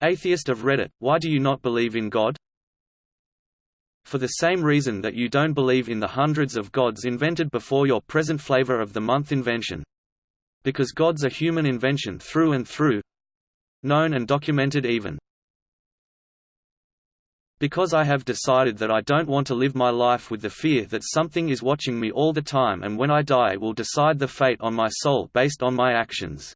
Atheist of Reddit, why do you not believe in God? For the same reason that you don't believe in the hundreds of gods invented before your present flavor of the month invention. Because God's a human invention through and through. Known and documented even. Because I have decided that I don't want to live my life with the fear that something is watching me all the time and when I die it will decide the fate on my soul based on my actions.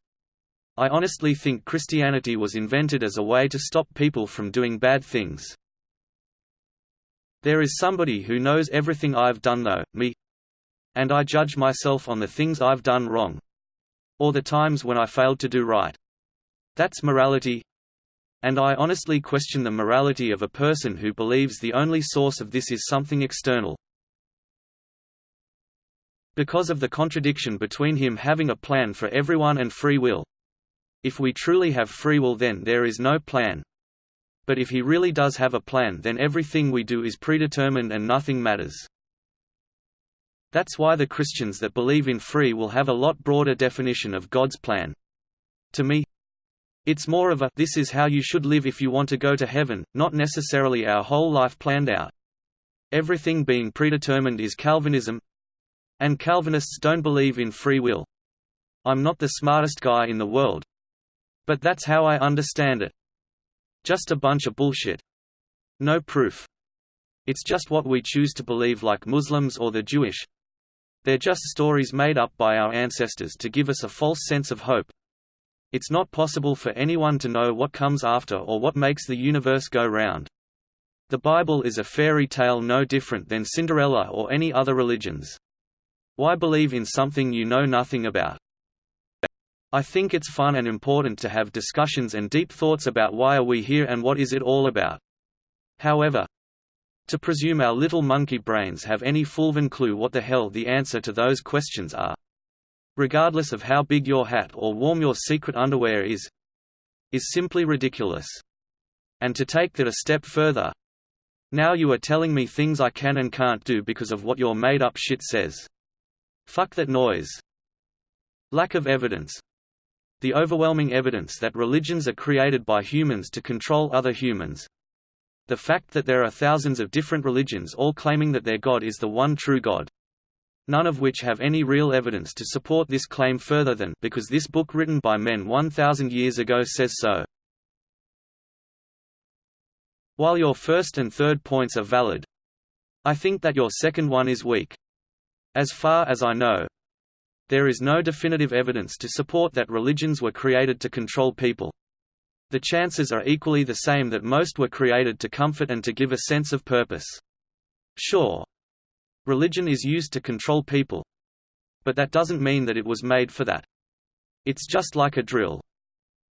I honestly think Christianity was invented as a way to stop people from doing bad things. There is somebody who knows everything I've done though, me. And I judge myself on the things I've done wrong. Or the times when I failed to do right. That's morality. And I honestly question the morality of a person who believes the only source of this is something external. Because of the contradiction between him having a plan for everyone and free will. If we truly have free will, then there is no plan. But if he really does have a plan, then everything we do is predetermined and nothing matters. That's why the Christians that believe in free will have a lot broader definition of God's plan. To me, it's more of a "this is how you should live if you want to go to heaven," not necessarily our whole life planned out. Everything being predetermined is Calvinism. And Calvinists don't believe in free will. I'm not the smartest guy in the world. But that's how I understand it. Just a bunch of bullshit. No proof. It's just what we choose to believe, like Muslims or the Jewish. They're just stories made up by our ancestors to give us a false sense of hope. It's not possible for anyone to know what comes after or what makes the universe go round. The Bible is a fairy tale no different than Cinderella or any other religions. Why believe in something you know nothing about? I think it's fun and important to have discussions and deep thoughts about why are we here and what is it all about. However, to presume our little monkey brains have any fulven clue what the hell the answer to those questions are, regardless of how big your hat or warm your secret underwear is simply ridiculous. And to take that a step further, now you are telling me things I can and can't do because of what your made-up shit says. Fuck that noise. Lack of evidence. The overwhelming evidence that religions are created by humans to control other humans. The fact that there are thousands of different religions all claiming that their God is the one true God. None of which have any real evidence to support this claim further than because this book written by men 1,000 years ago says so. While your first and third points are valid, I think that your second one is weak. As far as I know, there is no definitive evidence to support that religions were created to control people. The chances are equally the same that most were created to comfort and to give a sense of purpose. Sure, religion is used to control people, but that doesn't mean that it was made for that. It's just like a drill,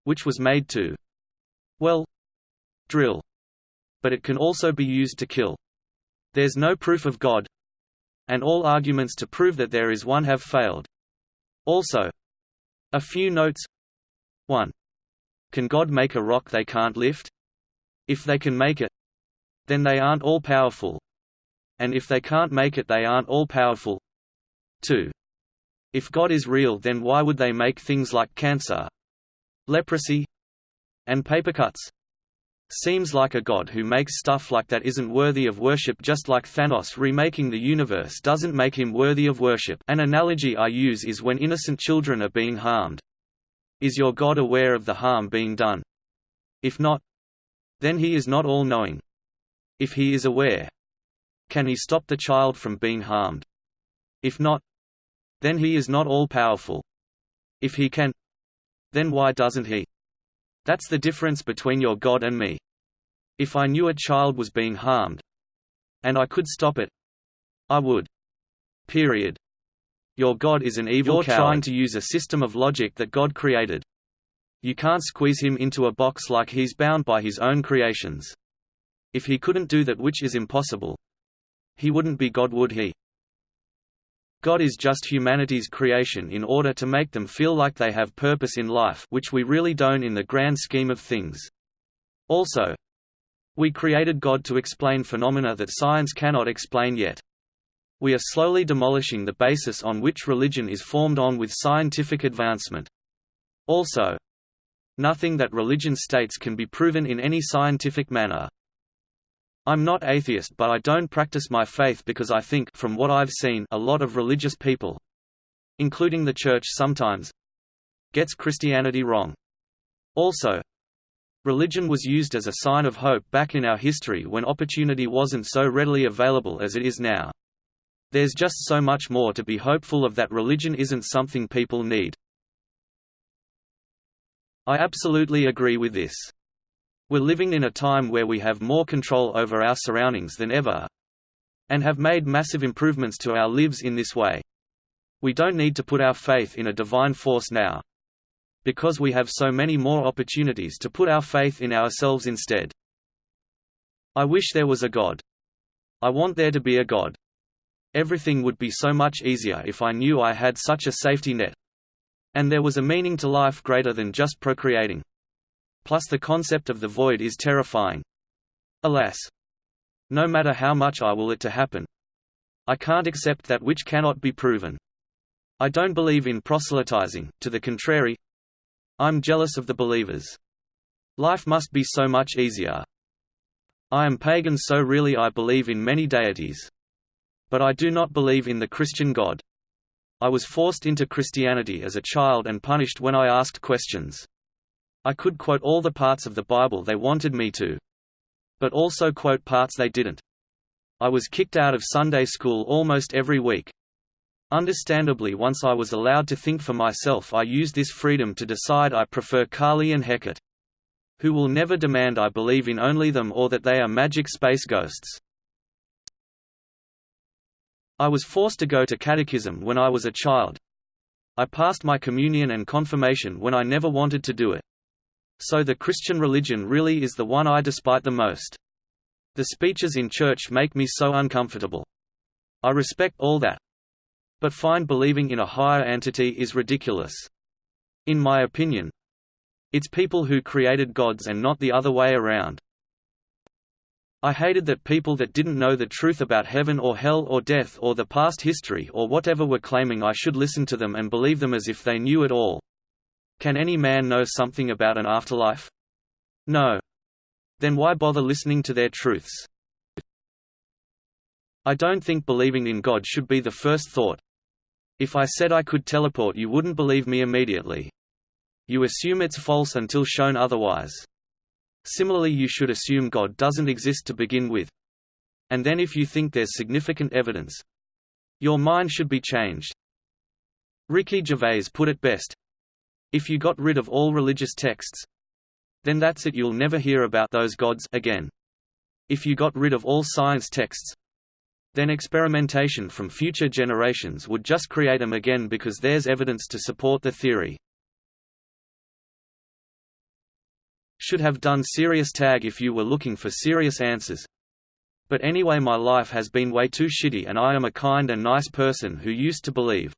which was made to, well, drill. But it can also be used to kill. There's no proof of God, and all arguments to prove that there is one have failed. Also, a few notes. 1. Can God make a rock they can't lift? If they can make it, then they aren't all-powerful. And if they can't make it, they aren't all-powerful. 2. If God is real, then why would they make things like cancer, leprosy, and paper cuts? Seems like a god who makes stuff like that isn't worthy of worship, just like Thanos remaking the universe doesn't make him worthy of worship. An analogy I use is when innocent children are being harmed. Is your God aware of the harm being done? If not, then he is not all-knowing. If he is aware, can he stop the child from being harmed? If not, then he is not all-powerful. If he can, then why doesn't he? That's the difference between your God and me. If I knew a child was being harmed, and I could stop it, I would. Period. Your God is an evil coward. You're trying to use a system of logic that God created. You can't squeeze him into a box like he's bound by his own creations. If he couldn't do that, which is impossible, he wouldn't be God, would he? God is just humanity's creation in order to make them feel like they have purpose in life, which we really don't in the grand scheme of things. Also, we created God to explain phenomena that science cannot explain yet. We are slowly demolishing the basis on which religion is formed on with scientific advancement. Also, Nothing that religion states can be proven in any scientific manner. I'm not atheist, but I don't practice my faith because I think, from what I've seen, a lot of religious people, including the Church sometimes, gets Christianity wrong. Also, religion was used as a sign of hope back in our history when opportunity wasn't so readily available as it is now. There's just so much more to be hopeful of that religion isn't something people need. I absolutely agree with this. We're living in a time where we have more control over our surroundings than ever, and have made massive improvements to our lives in this way. We don't need to put our faith in a divine force now, because we have so many more opportunities to put our faith in ourselves instead. I wish there was a God. I want there to be a God. Everything would be so much easier if I knew I had such a safety net, and there was a meaning to life greater than just procreating. Plus the concept of the void is terrifying. Alas, no matter how much I will it to happen, I can't accept that which cannot be proven. I don't believe in proselytizing, to the contrary. I'm jealous of the believers. Life must be so much easier. I am pagan, so really I believe in many deities. But I do not believe in the Christian God. I was forced into Christianity as a child and punished when I asked questions. I could quote all the parts of the Bible they wanted me to, but also quote parts they didn't. I was kicked out of Sunday school almost every week. Understandably, once I was allowed to think for myself, I used this freedom to decide I prefer Kali and Hecate, who will never demand I believe in only them or that they are magic space ghosts. I was forced to go to catechism when I was a child. I passed my communion and confirmation when I never wanted to do it. So the Christian religion really is the one I despise the most. The speeches in church make me so uncomfortable. I respect all that, but find believing in a higher entity is ridiculous. In my opinion, it's people who created gods and not the other way around. I hated that people that didn't know the truth about heaven or hell or death or the past history or whatever were claiming I should listen to them and believe them as if they knew it all. Can any man know something about an afterlife? No. Then why bother listening to their truths? I don't think believing in God should be the first thought. If I said I could teleport, you wouldn't believe me immediately. You assume it's false until shown otherwise. Similarly, you should assume God doesn't exist to begin with. And then if you think there's significant evidence, your mind should be changed. Ricky Gervais put it best. If you got rid of all religious texts, then that's it, you'll never hear about those gods again. If you got rid of all science texts, then experimentation from future generations would just create them again because there's evidence to support the theory. Should have done serious tag if you were looking for serious answers. But anyway, my life has been way too shitty and I am a kind and nice person who used to believe.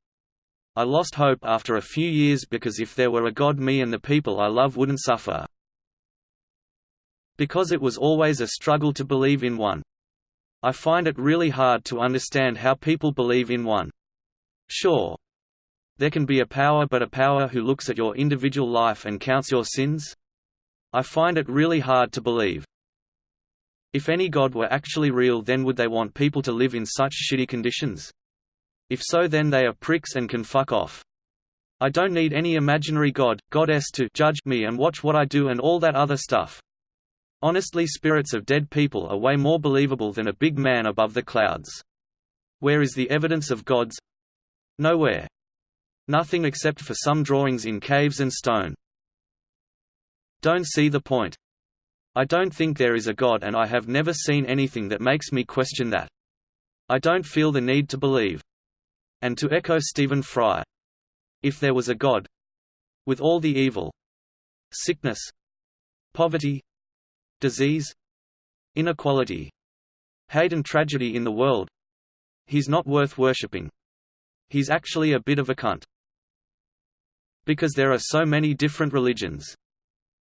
I lost hope after a few years because if there were a God, me and the people I love wouldn't suffer. Because it was always a struggle to believe in one. I find it really hard to understand how people believe in one. Sure, there can be a power, but a power who looks at your individual life and counts your sins? I find it really hard to believe. If any God were actually real, then would they want people to live in such shitty conditions? If so, then they are pricks and can fuck off. I don't need any imaginary god, goddess to judge me and watch what I do and all that other stuff. Honestly, spirits of dead people are way more believable than a big man above the clouds. Where is the evidence of gods? Nowhere. Nothing except for some drawings in caves and stone. Don't see the point. I don't think there is a God, and I have never seen anything that makes me question that. I don't feel the need to believe. And to echo Stephen Fry, if there was a God, with all the evil, sickness, poverty, disease, inequality, hate and tragedy in the world, he's not worth worshipping. He's actually a bit of a cunt. Because there are so many different religions.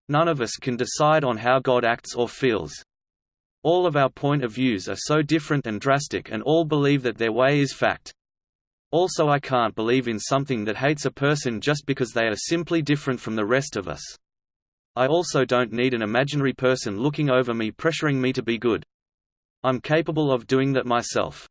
None of us can decide on how God acts or feels. All of our point of views are so different and drastic, and all believe that their way is fact. Also, I can't believe in something that hates a person just because they are simply different from the rest of us. I also don't need an imaginary person looking over me pressuring me to be good. I'm capable of doing that myself.